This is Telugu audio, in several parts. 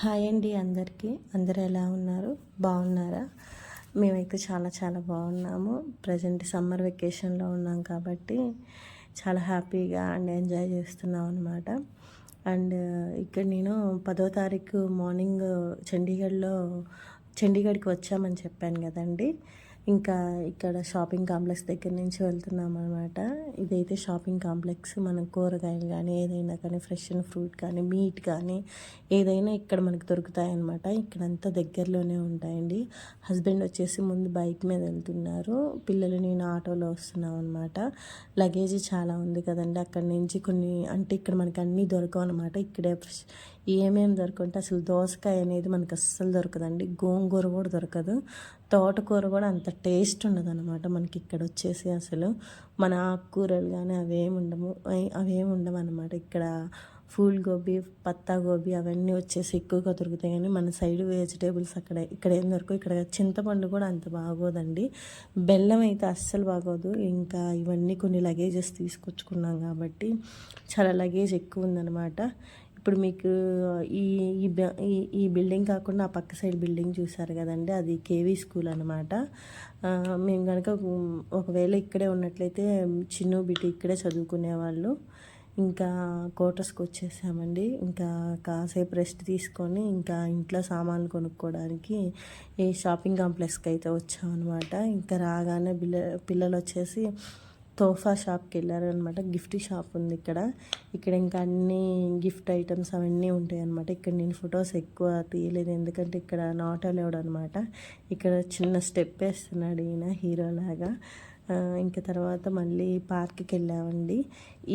హాయ్ అండి అందరికీ. అందరూ ఎలా ఉన్నారు? బాగున్నారా? మేమైతే చాలా చాలా బాగున్నాము. ప్రజెంట్ సమ్మర్ వెకేషన్లో ఉన్నాం కాబట్టి చాలా హ్యాపీగా అండ్ ఎంజాయ్ చేస్తున్నాం అనమాట. అండ్ ఇక్కడ నేను 10వ తారీఖు మార్నింగ్ చండీగఢ్కి వచ్చామని చెప్పాను కదండి. ఇంకా ఇక్కడ షాపింగ్ కాంప్లెక్స్ దగ్గర నుంచి వెళ్తున్నాం అనమాట. ఇదైతే షాపింగ్ కాంప్లెక్స్. మనం కూరగాయలు కానీ ఏదైనా కానీ ఫ్రెష్ అండ్ ఫ్రూట్ కానీ మీట్ కానీ ఏదైనా ఇక్కడ మనకు దొరుకుతాయి అనమాట. ఇక్కడంతా దగ్గరలోనే ఉంటాయండి. హస్బెండ్ వచ్చేసి ముందు బైక్ మీద వెళ్తున్నారు, పిల్లలు నేను ఆటోలో వస్తున్నాం అనమాట. లగేజ్ చాలా ఉంది కదండి. అక్కడి నుంచి కొన్ని అంటే ఇక్కడ మనకి అన్నీ దొరకవు అనమాట. ఇక్కడే ఏమేమి దొరకంటే అసలు దోసకాయ అనేది మనకు అస్సలు దొరకదండి. గోంగూర కూడా దొరకదు. తోటకూర కూడా అంత టేస్ట్ ఉండదు అనమాట మనకి ఇక్కడ వచ్చేసి. అసలు మన ఆకుకూరలు కానీ అవేమి ఉండవు అనమాట. ఇక్కడ ఫూల్ గోబీ, పత్తా గోబీ అవన్నీ వచ్చేసి ఎక్కువగా దొరుకుతాయి. కానీ మన సైడ్ వెజిటేబుల్స్ ఇక్కడ ఏం దొరకవు. ఇక్కడ చింతపండు కూడా అంత బాగోదండి. బెల్లం అయితే అస్సలు బాగోదు. ఇంకా ఇవన్నీ కొన్ని లగేజెస్ తీసుకొచ్చుకున్నాం కాబట్టి చాలా లగేజ్ ఎక్కువ ఉందన్నమాట. ఇప్పుడు మీకు ఈ ఈ బిల్డింగ్ కాకుండా ఆ పక్క సైడ్ బిల్డింగ్ చూసారు కదండి, అది కేవీ స్కూల్ అనమాట. మేము కనుక ఒకవేళ ఇక్కడే ఉన్నట్లయితే చిన్న బిడ్డ ఇక్కడే చదువుకునేవాళ్ళు. ఇంకా క్వార్టర్స్కి వచ్చేసామండి. ఇంకా కాసేపు రెస్ట్ తీసుకొని ఇంకా ఇంట్లో సామాన్లు కొనుక్కోవడానికి ఈ షాపింగ్ కాంప్లెక్స్కి అయితే వచ్చామన్నమాట. ఇంకా రాగానే పిల్లలు వచ్చేసి తోఫా షాప్కి వెళ్ళారనమాట. గిఫ్ట్ షాప్ ఉంది ఇక్కడ ఇంకా అన్ని గిఫ్ట్ ఐటమ్స్ అవన్నీ ఉంటాయి అనమాట. ఇక్కడ నేను ఫొటోస్ ఎక్కువ తీయలేదు, ఎందుకంటే ఇక్కడ నాట్ అలౌడ్ అనమాట. ఇక్కడ చిన్న స్టెప్ వేస్తున్నాడు ఈయన హీరోలాగా. ఇంకా తర్వాత మళ్ళీ పార్క్కి వెళ్ళామండి.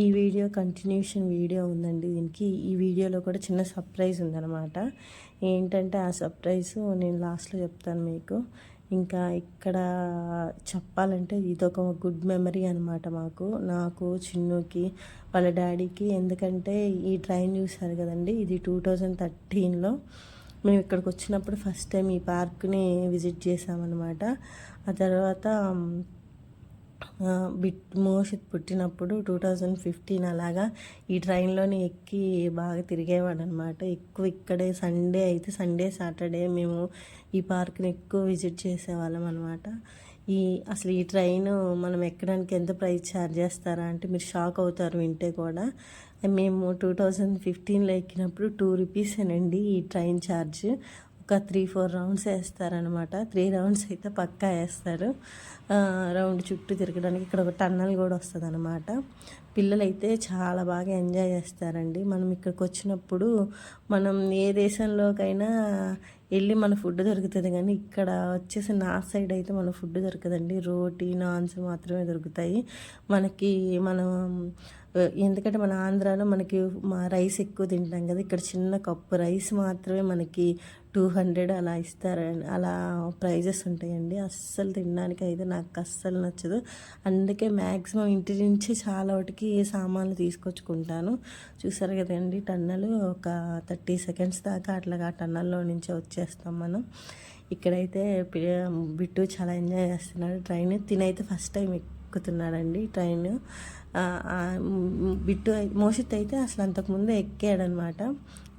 ఈ వీడియో కంటిన్యూషన్ వీడియో ఉందండి దీనికి. ఈ వీడియోలో కూడా చిన్న సర్ప్రైజ్ ఉందన్నమాట. ఏంటంటే ఆ సర్ప్రైజ్ నేను లాస్ట్లో చెప్తాను మీకు. ఇంకా ఇక్కడ చెప్పాలంటే ఇదొక గుడ్ మెమరీ అనమాట నాకు, చిన్నుకి, వాళ్ళ డాడీకి. ఎందుకంటే ఈ ట్రైన్ చూసారు కదండి, ఇది 2013లో మేము ఇక్కడికి వచ్చినప్పుడు ఫస్ట్ టైం ఈ పార్క్ని విజిట్ చేసామన్నమాట. ఆ తర్వాత మోషిత్ పుట్టినప్పుడు 2015 అలాగా ఈ ట్రైన్లోనే ఎక్కి బాగా తిరిగేవాడు అనమాట. ఎక్కువ ఇక్కడే సండే సాటర్డే మేము ఈ పార్క్ని ఎక్కువ విజిట్ చేసేవాళ్ళం అనమాట. అసలు ఈ ట్రైన్ మనం ఎక్కడానికి ఎంత ప్రైస్ ఛార్జ్ చేస్తారా అంటే మీరు షాక్ అవుతారు వింటే కూడా. మేము 2015లో ఎక్కినప్పుడు 2 రూపీసేనండి ఈ ట్రైన్ ఛార్జ్. ఒక 3-4 రౌండ్స్ వేస్తారనమాట. 3 రౌండ్స్ అయితే పక్కా వేస్తారు. రౌండ్ చుట్టూ తిరగడానికి ఇక్కడ ఒక టన్నల్ కూడా వస్తుంది అనమాట. పిల్లలైతే చాలా బాగా ఎంజాయ్ చేస్తారండి. మనం ఇక్కడికి వచ్చినప్పుడు మనం ఏ దేశంలోకైనా వెళ్ళి మన ఫుడ్ దొరుకుతుంది, కానీ ఇక్కడ వచ్చేసి నార్త్ సైడ్ అయితే మన ఫుడ్ దొరకదండి. రోటీ, నాన్స్ మాత్రమే దొరుకుతాయి మనం. ఎందుకంటే మన ఆంధ్రాలో మనకి రైస్ ఎక్కువ తింటాం కదా. ఇక్కడ చిన్న కప్పు రైస్ మాత్రమే మనకి 200 అలా ఇస్తారండి. అలా ప్రైజెస్ ఉంటాయండి. అస్సలు తినడానికి అయితే నాకు అస్సలు నచ్చదు. అందుకే మ్యాక్సిమం ఇంటి నుంచి చాలా వాటికి సామాన్లు తీసుకొచ్చుకుంటాను. చూసారు కదండి టన్నల్, ఒక 30 సెకండ్స్ దాకా అట్లాగా టన్నల్లో నుంచే వచ్చేస్తాం మనం. ఇక్కడైతే బిట్టు చాలా ఎంజాయ్ చేస్తున్నాడు ట్రైన్. తినైతే ఫస్ట్ టైం ఎక్కుతున్నాడండి ట్రైన్. మోషిత్ అయితే అసలు అంతకుముందే ఎక్కాడనమాట.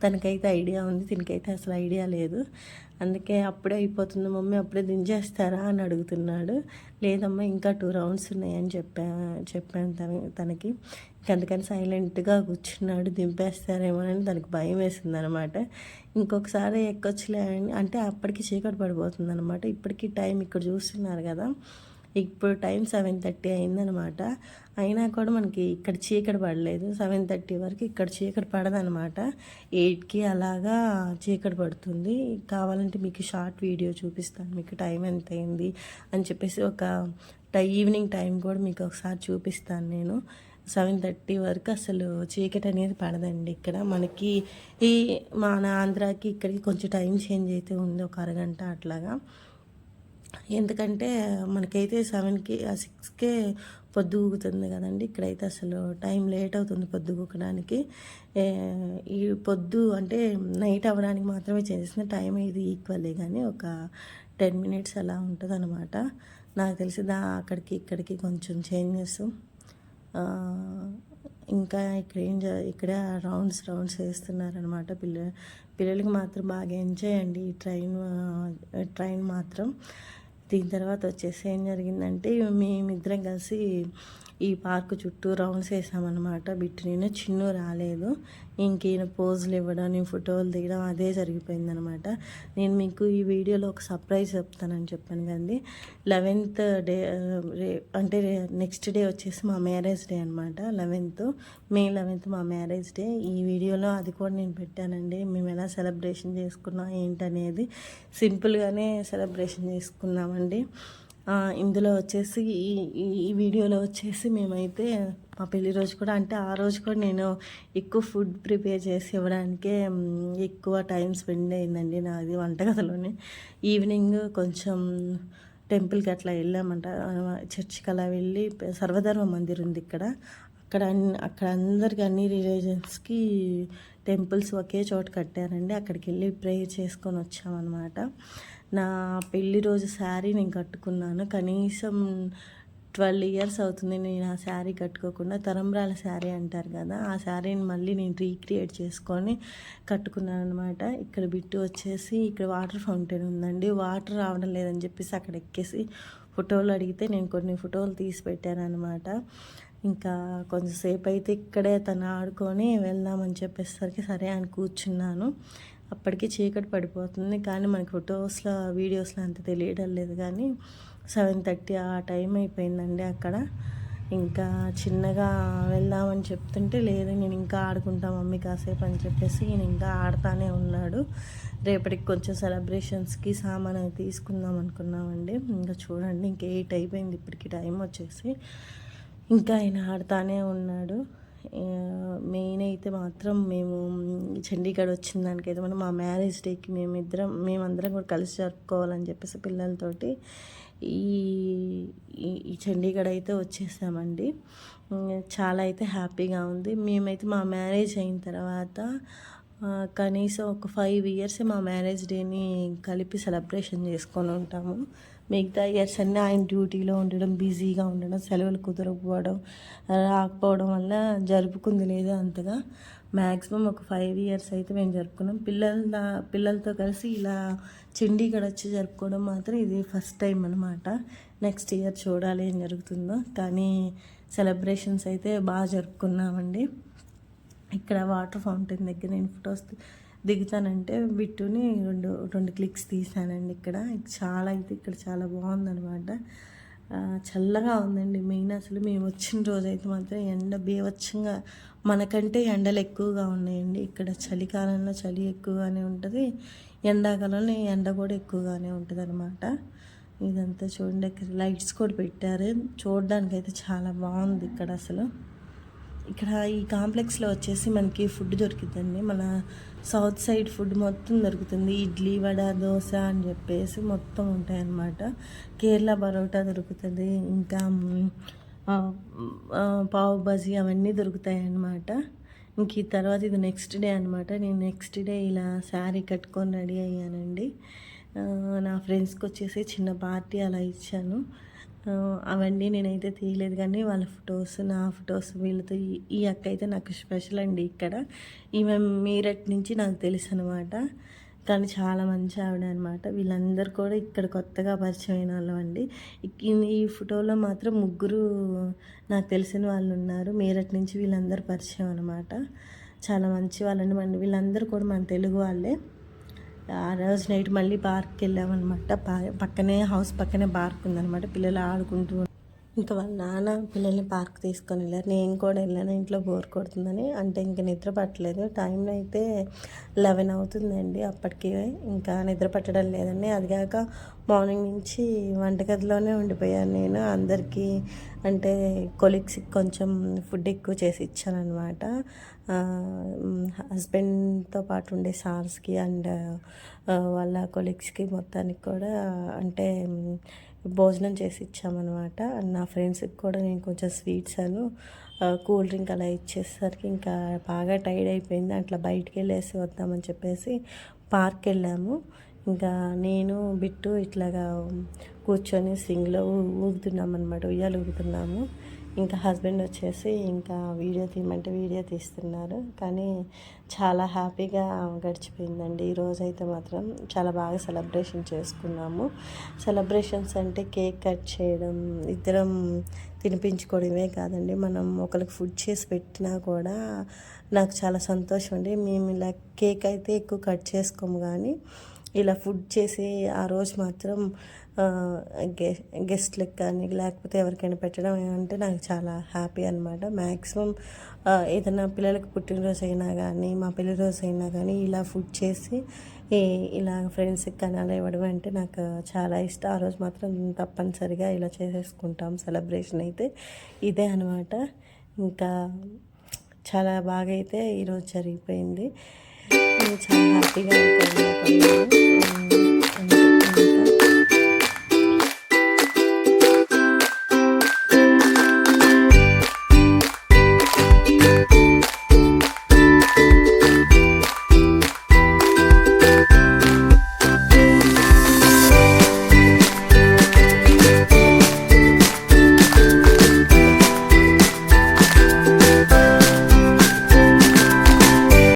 తనకైతే ఐడియా ఉంది, తినకైతే అసలు ఐడియా లేదు. అందుకే అప్పుడే అయిపోతుంది మమ్మీ, అప్పుడే దించేస్తారా అని అడుగుతున్నాడు. లేదమ్మా ఇంకా 2 రౌండ్స్ ఉన్నాయని చెప్పాను తనకి. అందుకని సైలెంట్గా కూర్చున్నాడు. దింపేస్తారేమోనని తనకు భయం వేసింది అనమాట. ఇంకొకసారి ఎక్కొచ్చులే అంటే అప్పటికి చీకటి పడిపోతుంది అనమాట. ఇప్పటికీ టైం ఇక్కడ చూస్తున్నారు కదా, ఇప్పుడు టైం 7:30 అయిందనమాట. అయినా కూడా మనకి ఇక్కడ చీకటి పడలేదు. 7:30 వరకు ఇక్కడ చీకటి పడదనమాట. 8కి అలాగా చీకటి పడుతుంది. కావాలంటే మీకు షార్ట్ వీడియో చూపిస్తాను, మీకు టైం ఎంత అయింది అని చెప్పేసి. ఈవినింగ్ టైం కూడా మీకు ఒకసారి చూపిస్తాను నేను. 7:30 వరకు అసలు చీకటి అనేది పడదండి ఇక్కడ మనకి. మన ఆంధ్రాకి ఇక్కడికి కొంచెం టైం చేంజ్ అయితే ఉంది, ఒక అరగంట అట్లాగా. ఎందుకంటే మనకైతే 7కి 6కే పొద్దుగూకుతుంది కదండి. ఇక్కడైతే అసలు టైం లేట్ అవుతుంది పొద్దుగూకడానికి. ఈ పొద్దు అంటే నైట్ అవ్వడానికి మాత్రమే చేసిన టైం ఇది ఈక్వల్లే, కానీ ఒక 10 మినిట్స్ అలా ఉంటుంది అనమాట. నాకు తెలిసి అక్కడికి ఇక్కడికి కొంచెం చేంజెస్. ఇంకా ఇక్కడ రౌండ్స్ వేస్తున్నారనమాట. పిల్లలకి మాత్రం బాగా ఎంజాయ్ అండి ఈ ట్రైన్ మాత్రం. దీని తర్వాత వచ్చేసి ఏం జరిగిందంటే మేమిద్దరం కలిసి ఈ పార్కు చుట్టూ రౌండ్స్ వేసామన్నమాట. నేను చిన్ను రాలేదు. ఇంకీయన పోజులు ఇవ్వడం, నేను ఫోటోలు దిగడం అదే జరిగిపోయిందనమాట. నేను మీకు ఈ వీడియోలో ఒక సర్ప్రైజ్ చెప్తానని చెప్పాను కదండి. 11th డే అంటే నెక్స్ట్ డే వచ్చేసి మా మ్యారేజ్ డే అనమాట. మే 11th మా మ్యారేజ్ డే. ఈ వీడియోలో అది కూడా నేను పెట్టానండి. మేము ఎలా సెలబ్రేషన్ చేసుకున్నాం ఏంటనేది. సింపుల్గానే సెలబ్రేషన్ చేసుకున్నామండి. ఇందులో వచ్చేసి ఈ వీడియోలో వచ్చేసి మేమైతే మా పెళ్లి రోజు కూడా, అంటే ఆ రోజు కూడా నేను ఎక్కువ ఫుడ్ ప్రిపేర్ చేసి ఇవ్వడానికే ఎక్కువ టైం స్పెండ్ అయిందండి నాది వంటగదిలోనే. ఈవినింగ్ కొంచెం టెంపుల్కి అట్లా వెళ్ళామంట, చర్చికి అలా వెళ్ళి, సర్వధర్మ మందిర్ ఉంది ఇక్కడ. అక్కడ అందరికి అన్ని రిలీజన్స్కి టెంపుల్స్ ఒకే చోట కట్టారండి. అక్కడికి వెళ్ళి ప్రేయర్ చేసుకొని వచ్చామన్నమాట. నా పెళ్లి రోజు శారీ నేను కట్టుకున్నాను. కనీసం 12 years అవుతుంది నేను ఆ శారీ కట్టుకోకుండా. తరంబ్రాల శారీ అంటారు కదా, ఆ శారీని మళ్ళీ నేను రీక్రియేట్ చేసుకొని కట్టుకున్నాను అనమాట. ఇక్కడ బిట్టు వచ్చేసి ఇక్కడ వాటర్ ఫౌంటైన్ ఉందండి. వాటర్ రావడం లేదని చెప్పేసి అక్కడ ఎక్కేసి ఫోటోలు అడిగితే నేను కొన్ని ఫోటోలు తీసి పెట్టాను అనమాట. ఇంకా కొంచెంసేపు అయితే ఇక్కడే తను ఆడుకొని వెళ్దామని చెప్పేసరికి సరే అని కూర్చున్నాను. అప్పటికి చీకటి పడిపోతుంది, కానీ మనకి ఫొటోస్లో వీడియోస్లో అంత తెలియడం లేదు. కానీ 7:30 ఆ టైం అయిపోయిందండి అక్కడ. ఇంకా చిన్నగా వెళ్దామని చెప్తుంటే లేదు నేను ఇంకా ఆడుకుంటా మమ్మీ కాసేపు అని చెప్పేసి నేను ఇంకా ఆడుతూనే ఉన్నాడు. రేపటికి కొంచెం సెలబ్రేషన్స్కి సామాన్ తీసుకుందాం అనుకున్నామండి. ఇంకా చూడండి ఇంకా 8 అయిపోయింది ఇప్పటికి టైం వచ్చేసి. ఇంకా ఆయన ఆడుతూనే ఉన్నాడు. మెయిన్ అయితే మాత్రం మేము చండీగఢ్ వచ్చిన దానికైతే మనం మా మ్యారేజ్ డేకి మేమందరం కూడా కలిసి జరుపుకోవాలని చెప్పేసి పిల్లలతోటి ఈ చండీగఢ్ అయితే వచ్చేసామండి. చాలా అయితే హ్యాపీగా ఉంది. మేమైతే మా మ్యారేజ్ అయిన తర్వాత కనీసం ఒక 5 years మా మ్యారేజ్ డేని కలిపి సెలబ్రేషన్ చేసుకొని ఉంటాము. మిగతా ఇయర్స్ అన్నీ ఆయన డ్యూటీలో ఉండడం, బిజీగా ఉండడం, సెలవులు కుదరకపోవడం, రాకపోవడం వల్ల జరుపుకుంది లేదు అంతగా. మ్యాక్సిమం ఒక 5 years అయితే మేము జరుపుకున్నాం. పిల్లలతో కలిసి ఇలా చండీగఢ్ వచ్చి జరుపుకోవడం మాత్రం ఇది ఫస్ట్ టైం అనమాట. నెక్స్ట్ ఇయర్ చూడాలి ఏం జరుగుతుందో. కానీ సెలబ్రేషన్స్ అయితే బాగా జరుపుకున్నామండి. ఇక్కడ వాటర్ ఫౌంటైన్ దగ్గర నేను ఫొటోస్ దిగుతానంటే బిట్టుని రెండు క్లిక్స్ తీసానండి. ఇక్కడ చాలా బాగుందనమాట. చల్లగా ఉందండి. మెయిన్ అసలు మేము వచ్చిన రోజైతే మాత్రం ఎండ బీభత్సంగా, మనకంటే ఎండలు ఎక్కువగా ఉన్నాయండి. ఇక్కడ చలికాలంలో చలి ఎక్కువగానే ఉంటుంది, ఎండాకాలంలో ఎండ కూడా ఎక్కువగానే ఉంటుంది అనమాట. ఇదంతా చూడండి, ఇక్కడ లైట్స్ కూడా పెట్టారు. చూడడానికైతే చాలా బాగుంది ఇక్కడ అసలు. ఇక్కడ ఈ కాంప్లెక్స్లో వచ్చేసి మనకి ఫుడ్ దొరికిద్దండి. మన సౌత్ సైడ్ ఫుడ్ మొత్తం దొరుకుతుంది. ఇడ్లీ, వడ, దోశ అని చెప్పేసి మొత్తం ఉంటాయన్నమాట. కేరళ పరోటా దొరుకుతుంది, ఇంకా పావ్ బజీ అవన్నీ దొరుకుతాయి అన్నమాట. ఇంక ఈ తర్వాత ఇది నెక్స్ట్ డే అనమాట. నేను నెక్స్ట్ డే ఇలా శారీ కట్టుకొని రెడీ అయ్యానండి. నా ఫ్రెండ్స్కి వచ్చేసి చిన్న పార్టీ అలా ఇచ్చాను. అవన్నీ నేనైతే తీయలేదు, కానీ వాళ్ళ ఫొటోస్, నా ఫొటోస్, వీళ్ళతో ఈ అక్క అయితే నాకు స్పెషల్ అండి. ఇక్కడ ఈమె మీరట్ నుంచి నాకు తెలుసు అనమాట. కానీ చాలా మంచి ఆవిడ అనమాట. వీళ్ళందరూ కూడా ఇక్కడ కొత్తగా పరిచయం అయిన వాళ్ళు అండి. ఈ ఫోటోలో మాత్రం 3 నాకు తెలిసిన వాళ్ళు ఉన్నారు. మీరట్ నుంచి వీళ్ళందరూ పరిచయం అనమాట. చాలా మంచి వాళ్ళండి. వీళ్ళందరూ కూడా మన తెలుగు వాళ్ళే. ఆ రోజు నైట్ మళ్ళీ పార్క్కి వెళ్ళామన్నమాట. హౌస్ పక్కనే పార్క్ ఉందన్నమాట. పిల్లలు ఆడుకుంటూ, ఇంకా వాళ్ళ నాన్న పిల్లల్ని పార్క్ తీసుకొని వెళ్ళారు. నేను కూడా వెళ్ళాను, ఇంట్లో బోర్ కొడుతుందని. అంటే ఇంకా నిద్ర పట్టలేదు. టైంలో అయితే 11 అవుతుందండి. అప్పటికి ఇంకా నిద్ర పట్టడం లేదండి. అదిగాక మార్నింగ్ నుంచి వంటగదిలోనే ఉండిపోయాను నేను. అందరికీ అంటే కొలీగ్స్కి కొంచెం ఫుడ్ ఎక్కువ చేసి ఇచ్చాను అనమాట. హస్బెండ్తో పాటు ఉండే సార్స్కి అండ్ వాళ్ళ కొలీగ్స్కి మొత్తానికి కూడా అంటే భోజనం చేసి ఇచ్చామన్నమాట. అండ్ నా ఫ్రెండ్స్కి కూడా నేను కొంచెం స్వీట్స్ కూల్ డ్రింక్ అలా ఇచ్చేసరికి ఇంకా బాగా టైర్డ్ అయిపోయింది. అట్లా బయటికి వెళ్ళేసి వద్దామని చెప్పేసి పార్క్ వెళ్ళాము. ఇంకా నేను బిట్టు ఇట్లాగా కూర్చొని స్వింగ్లో ఊగుతున్నాం అనమాట, ఉయ్యాలు ఊగుతున్నాము. ఇంకా హస్బెండ్ వచ్చేసి ఇంకా వీడియో తీయమంటే వీడియో తీస్తున్నారు. కానీ చాలా హ్యాపీగా గడిచిపోయిందండి. ఈరోజు అయితే మాత్రం చాలా బాగా సెలబ్రేషన్ చేసుకున్నాము. సెలబ్రేషన్స్ అంటే కేక్ కట్ చేయడం, ఇద్దరం తినిపించుకోవడమే కాదండి, మనం ఒకరికి ఫుడ్ చేసి పెట్టినా కూడా నాకు చాలా సంతోషం అండి. మేము ఇలా కేక్ అయితే ఎక్కువ కట్ చేసుకోము, కానీ ఇలా ఫుడ్ చేసి ఆ రోజు మాత్రం గెస్ట్లకు కానీ లేకపోతే ఎవరికైనా పెట్టడం అంటే నాకు చాలా హ్యాపీ అనమాట. మ్యాక్సిమం ఏదైనా పిల్లలకి పుట్టినరోజు అయినా కానీ మా పెళ్లి రోజు అయినా కానీ ఇలా ఫుడ్ చేసి ఇలా ఫ్రెండ్స్కి కానీ అలా ఇవ్వడం అంటే నాకు చాలా ఇష్టం. ఆ రోజు మాత్రం తప్పనిసరిగా ఇలా చేసేసుకుంటాం. సెలబ్రేషన్ అయితే ఇదే అనమాట. ఇంకా చాలా బాగా అయితే ఈరోజు జరిగిపోయింది. చాలా హ్యాపీగా అయితే